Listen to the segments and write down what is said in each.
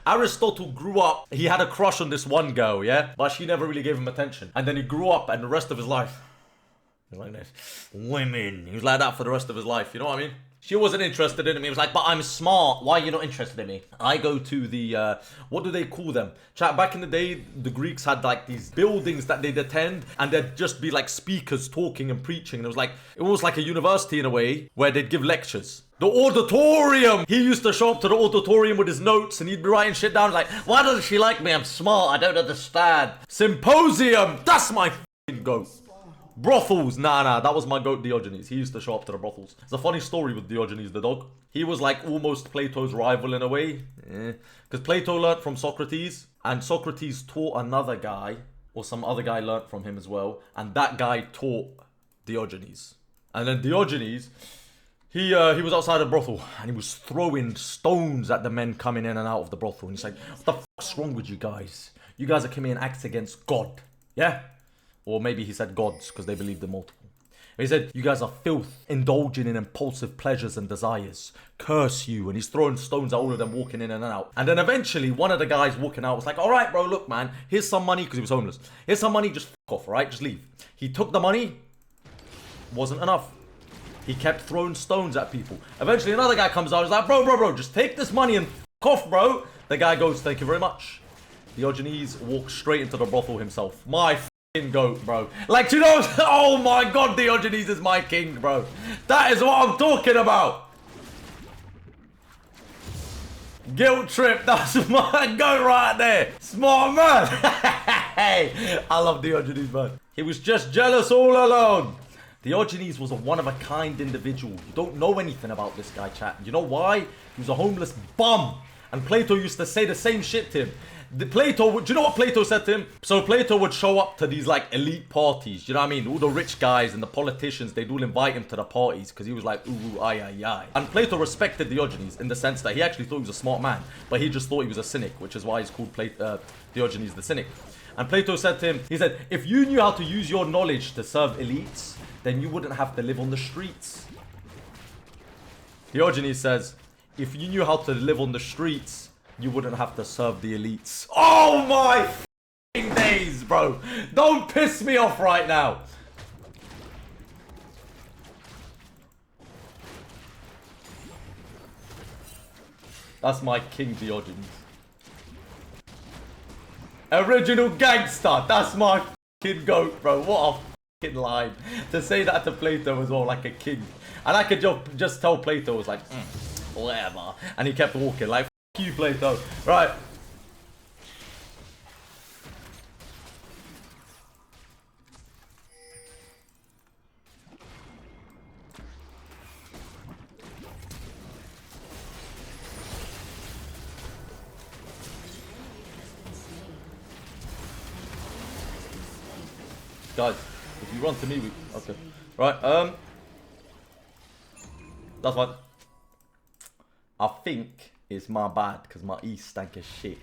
Aristotle grew up, he had a crush on this one girl, yeah? But she never really gave him attention. And then he grew up and the rest of his life, he was like this. Women. He was like that for the rest of his life, you know what I mean? She wasn't interested in him. He was like, but I'm smart. Why are you not interested in me? I go to the, what do they call them? Chat, back in the day, the Greeks had like these buildings that they'd attend and there'd just be like speakers talking and preaching. And it was like a university in a way where they'd give lectures. The auditorium! He used to show up to the auditorium with his notes and he'd be writing shit down like, why doesn't she like me? I'm smart. I don't understand. Symposium! That's my f***ing goat. Brothels, nah, that was my goat Diogenes. He used to show up to the brothels. It's a funny story with Diogenes the dog. He was like almost Plato's rival in a way. Because Plato learnt from Socrates, and Socrates taught another guy, or some other guy learnt from him as well, and that guy taught Diogenes. And then Diogenes, he was outside a brothel, and he was throwing stones at the men coming in and out of the brothel. And he's like, what the fuck's wrong with you guys? You guys are coming in acts against God, yeah? Or maybe he said gods, because they believed in multiple. He said, you guys are filth, indulging in impulsive pleasures and desires. Curse you. And he's throwing stones at all of them walking in and out. And then eventually, one of the guys walking out was like, all right, bro, look, man. Here's some money, because he was homeless. Here's some money, just f*** off, all right? Just leave. He took the money. Wasn't enough. He kept throwing stones at people. Eventually, another guy comes out. He's like, bro, just take this money and f*** off, bro. The guy goes, thank you very much. Diogenes walks straight into the brothel himself. My goat, bro. Like, you know, oh my god, Diogenes is my king, bro. That is what I'm talking about. Guilt trip, that's my goat right there. Smart man. Hey, I love Diogenes, man. He was just jealous all along. Diogenes was a one-of-a-kind individual. You don't know anything about this guy, chat. You know why? He was a homeless bum. And Plato used to say the same shit to him. Do you know what Plato said to him? So Plato would show up to these like elite parties, you know what I mean? All the rich guys and the politicians, they'd all invite him to the parties because he was like, ooh, ay. And Plato respected Diogenes in the sense that he actually thought he was a smart man, but he just thought he was a cynic, which is why he's called Diogenes the Cynic. And Plato said to him, he said, if you knew how to use your knowledge to serve elites, then you wouldn't have to live on the streets. Diogenes says, if you knew how to live on the streets, you wouldn't have to serve the elites. Oh my f***ing days, bro. Don't piss me off right now. That's my king, Diogenes. Original gangster. That's my f***ing goat, bro. What a f***ing line. To say that to Plato as well, like a king. And I could just tell Plato was like, whatever. And he kept walking like, you, Plato. Right. Guys, if you run to me, okay. Right, that's fine. I think it's my bad because my E stank as shit.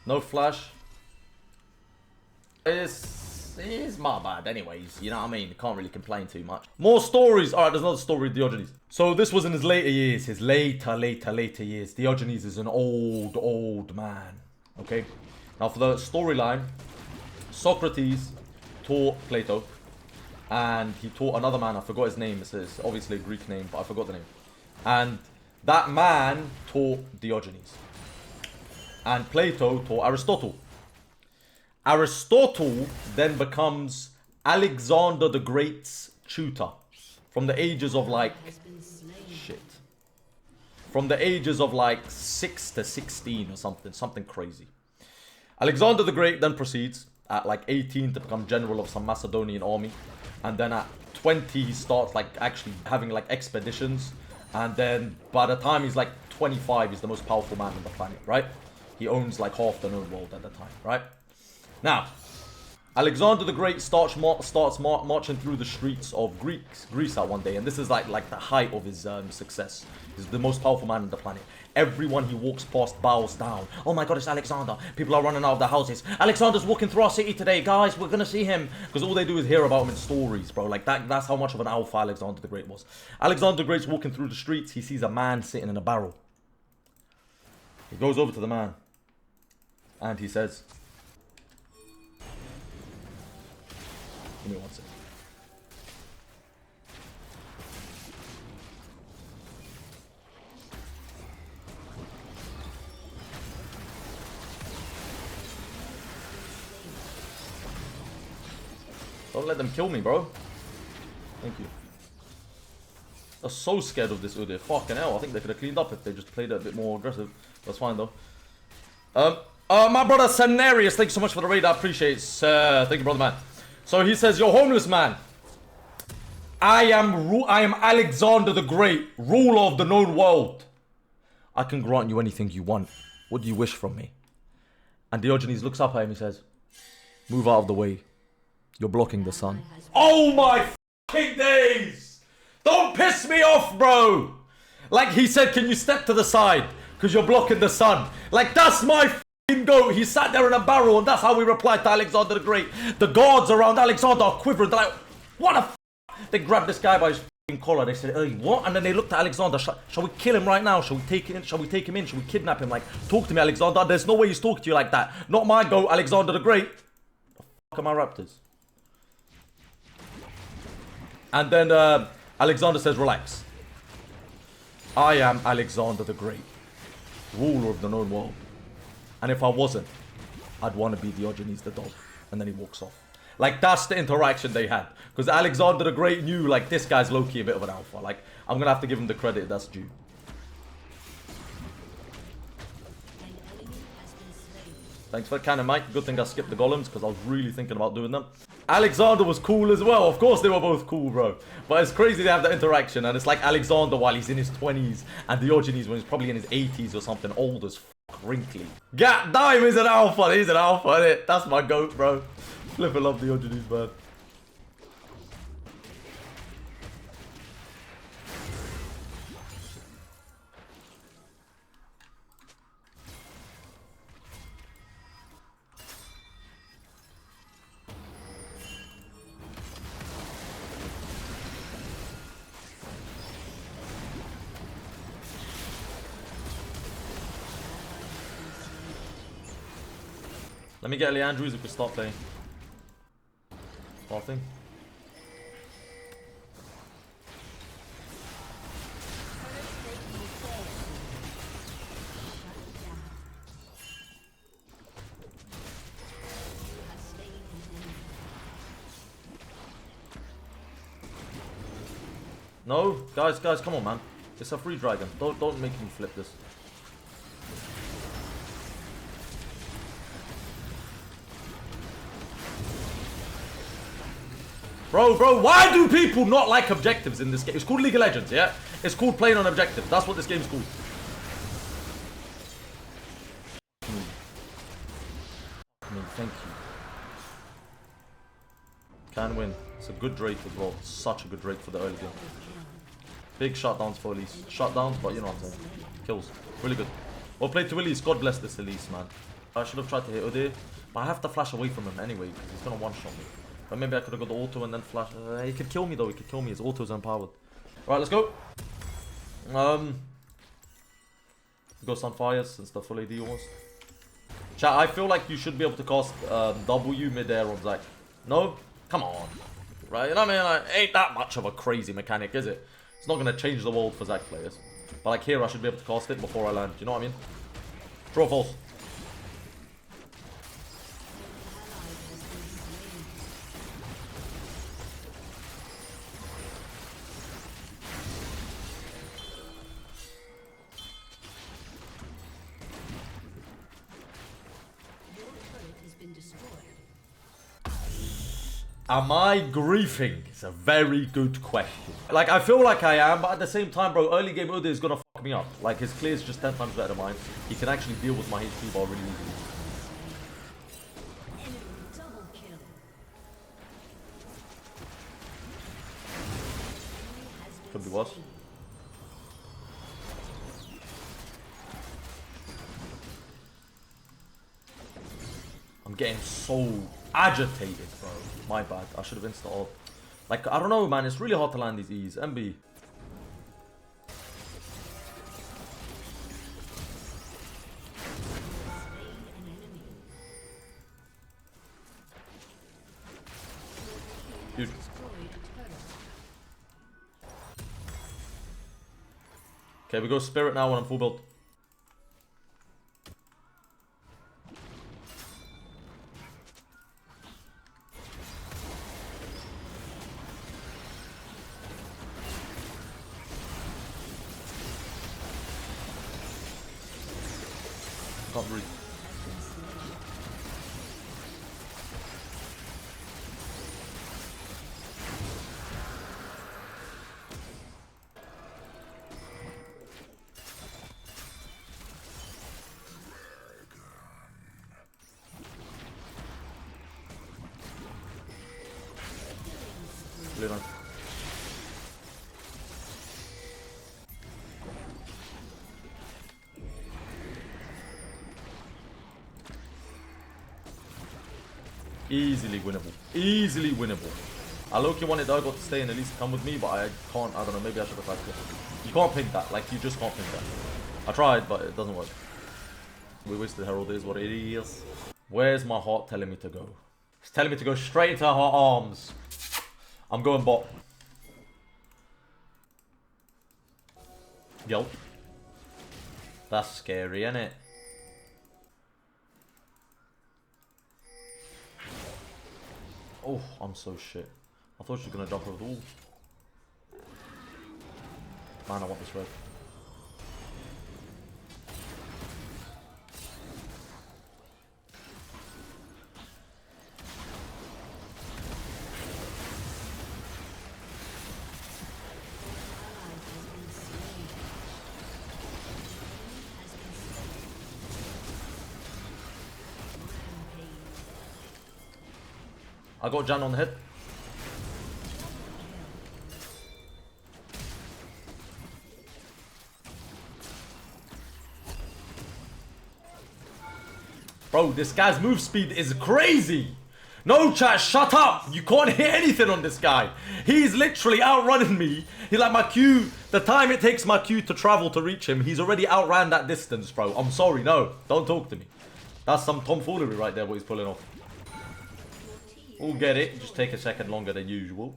No flash. It's my bad anyways, you know what I mean? Can't really complain too much. More stories. Alright, there's another story with Diogenes. So this was in his later years, his later years. Diogenes is an old man. Okay? Now for the storyline, Socrates taught Plato. And he taught another man, I forgot his name. It's obviously a Greek name, but I forgot the name. And that man taught Diogenes. And Plato taught Aristotle. Aristotle then becomes Alexander the Great's tutor. From the ages of like... Shit. From the ages of like 6 to 16 or something crazy. Alexander the Great then proceeds at like 18 to become general of some Macedonian army. And then at 20 he starts like actually having like expeditions. And then by the time he's like 25, he's the most powerful man on the planet, right? He owns like half the known world at the time, right? Now, Alexander the Great starts marching through the streets of Greece at one day. And this is like the height of his success. He's the most powerful man on the planet. Everyone he walks past bows down. Oh my god, it's Alexander. People are running out of their houses. Alexander's walking through our city today, guys. We're gonna see him. Because all they do is hear about him in stories, bro. Like that's how much of an alpha Alexander the Great was. Alexander the Great's walking through the streets. He sees a man sitting in a barrel. He goes over to the man. And he says, give me one second. Don't let them kill me, bro. Thank you. I'm so scared of this Udyr. Fucking hell. I think they could have cleaned up if they just played it a bit more aggressive. That's fine, though. My brother Cenarius, thank you so much for the raid. I appreciate it. Thank you, brother, man. So he says, you're homeless, man. I am Alexander the Great, ruler of the known world. I can grant you anything you want. What do you wish from me? And Diogenes looks up at him and says, move out of the way. You're blocking the sun. Oh my fucking days! Don't piss me off, bro! Like he said, can you step to the side? Because you're blocking the sun. Like, that's my fucking goat. He sat there in a barrel and that's how we replied to Alexander the Great. The guards around Alexander are quivering. They're like, what a f. They grabbed this guy by his fucking collar. They said, hey, what? And then they looked at Alexander. Shall we kill him right now? Shall we take him in? Shall we take him in? Shall we kidnap him? Like, talk to me, Alexander. There's no way he's talking to you like that. Not my goat, Alexander the Great. The fuck are my raptors? And then Alexander says, relax. I am Alexander the Great, ruler of the known world. And if I wasn't, I'd want to be Diogenes the dog. And then he walks off. Like, that's the interaction they had. Because Alexander the Great knew, like, this guy's low-key a bit of an alpha. Like, I'm going to have to give him the credit that's due. Thanks for the cannon, Mike. Good thing I skipped the golems because I was really thinking about doing them. Alexander was cool as well. Of course they were both cool, bro. But it's crazy they have that interaction. And it's like Alexander while he's in his 20s. And Diogenes when he's probably in his 80s or something. Old as fuck, wrinkly. God damn, he's an alpha. He's an alpha, innit? That's my goat, bro. Flippin' love Diogenes, man. Let me get Leandrews if we start playing. Starting. No, guys, come on, man. It's a free dragon. Don't make me flip this. Bro, why do people not like objectives in this game? It's called League of Legends, yeah? It's called playing on objectives. That's what this game's called. Thank you. Can win. It's a good Drake as well. Such a good Drake for the early game. Big shutdowns for Elise. Shutdowns, but you know what I'm saying. Kills. Really good. Well played to Elise. God bless this Elise, man. I should have tried to hit Udyr, but I have to flash away from him anyway, because he's going to one-shot me. But maybe I could have got the auto and then flash. He could kill me though. He could kill me. His auto's empowered. Right, let's go. Go Sunfires since the full AD almost. Chat, I feel like you should be able to cast W mid-air on Zac. No? Come on. Right, you know what I mean? Like, ain't that much of a crazy mechanic, is it? It's not going to change the world for Zac players. But like here, I should be able to cast it before I land. You know what I mean? True or false? Am I griefing? It's a very good question. Like, I feel like I am, but at the same time, bro, early game Udyr is gonna fuck me up. Like, his clear is just 10 times better than mine. He can actually deal with my HP bar really easily. Could be worse. I'm getting so agitated, bro. My bad. I should have installed. Like, I don't know, man. It's really hard to land these E's. MB. Huge. Okay, we go Spirit now when I'm full build. Can't breathe. Clear on. Easily winnable. Easily winnable. I low-key wanted Diogo to stay and at least come with me, but I can't. I don't know. Maybe I should have tried to. You can't pink that. Like, you just can't pink that. I tried, but it doesn't work. We wasted Herald, is what it is. Where's my heart telling me to go? It's telling me to go straight into her arms. I'm going bot. Yo. That's scary, isn't it? Oh, I'm so shit. I thought she was gonna jump over the wall. Man, I want this red. I got Jan on the head. Bro, this guy's move speed is crazy. No chat, shut up. You can't hit anything on this guy. He's literally outrunning me. He's like my Q. The time it takes my Q to travel to reach him, he's already outran that distance, bro. I'm sorry, no. Don't talk to me. That's some tomfoolery right there, what he's pulling off. We'll get it. Just take a second longer than usual.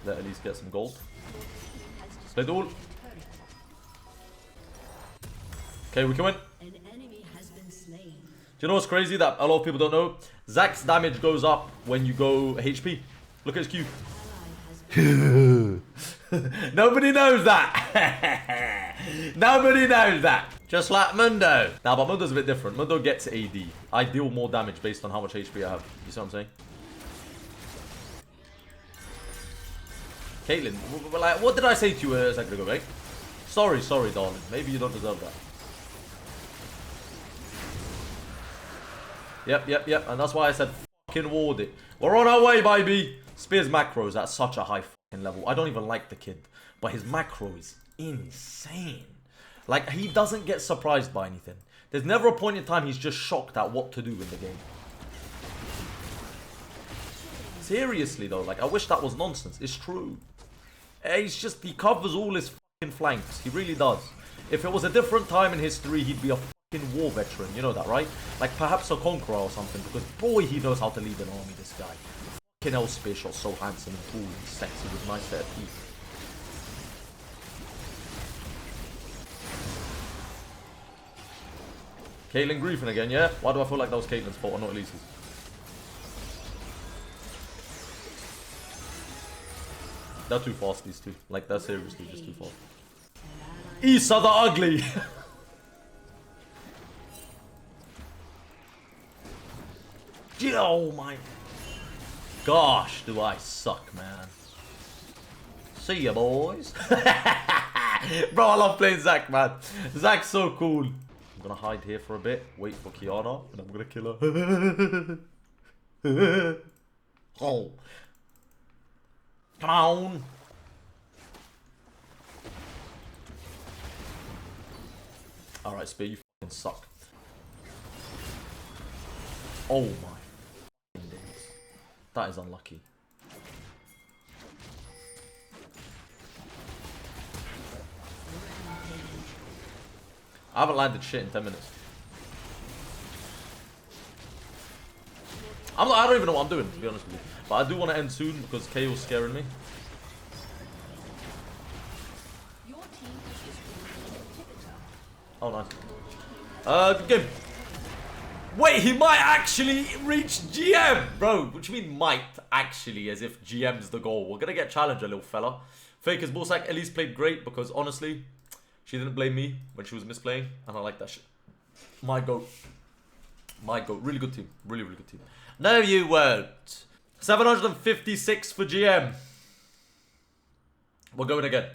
Let at least get some gold. Play duel. Okay, we can win. Do you know what's crazy that a lot of people don't know? Zack's damage goes up when you go HP. Look at his Q. Nobody knows that. Nobody knows that. Just like Mundo. Now, but Mundo's a bit different. Mundo gets AD. I deal more damage based on how much HP I have. You see what I'm saying? Caitlyn, like, what did I say to you a second ago, mate? Sorry, darling. Maybe you don't deserve that. Yep. And that's why I said fucking ward it. We're on our way, baby. Spear's macros at such a high fucking level. I don't even like the kid, but his macro is insane. Like, he doesn't get surprised by anything. There's never a point in time he's just shocked at what to do in the game. Seriously, though, like, I wish that was nonsense. It's true. He's just, he covers all his fucking flanks. He really does. If it was a different time in history, he'd be a fucking war veteran. You know that, right? Like, perhaps a conqueror or something. Because, boy, he knows how to lead an army, this guy. Fucking hell, Spearshot, so handsome and cool and sexy with nice set of teeth. Caitlyn griefing again, yeah? Why do I feel like that was Caitlyn's fault or not Elise's? They're too fast, these two. Like, they're seriously just too fast. Issa the ugly! Oh my gosh, do I suck, man. See ya, boys. Bro, I love playing Zack, man. Zack's so cool. I'm gonna hide here for a bit, wait for Kiana, and I'm gonna kill her. Oh. Come on. Alright, Spear, you fucking suck. Oh my days. That is unlucky. I haven't landed shit in 10 minutes. I don't even know what I'm doing, to be honest with you. But I do want to end soon because KO's scaring me. Oh, nice. Good game. Wait, he might actually reach GM! Bro, what do you mean might actually, as if GM's the goal? We're gonna get challenger, little fella. Faker's Bullsack at least played great because honestly, she didn't blame me when she was misplaying, and I like that shit. My goat. My goat. Really good team. Really, really good team. No, you won't. 756 for GM. We're going again.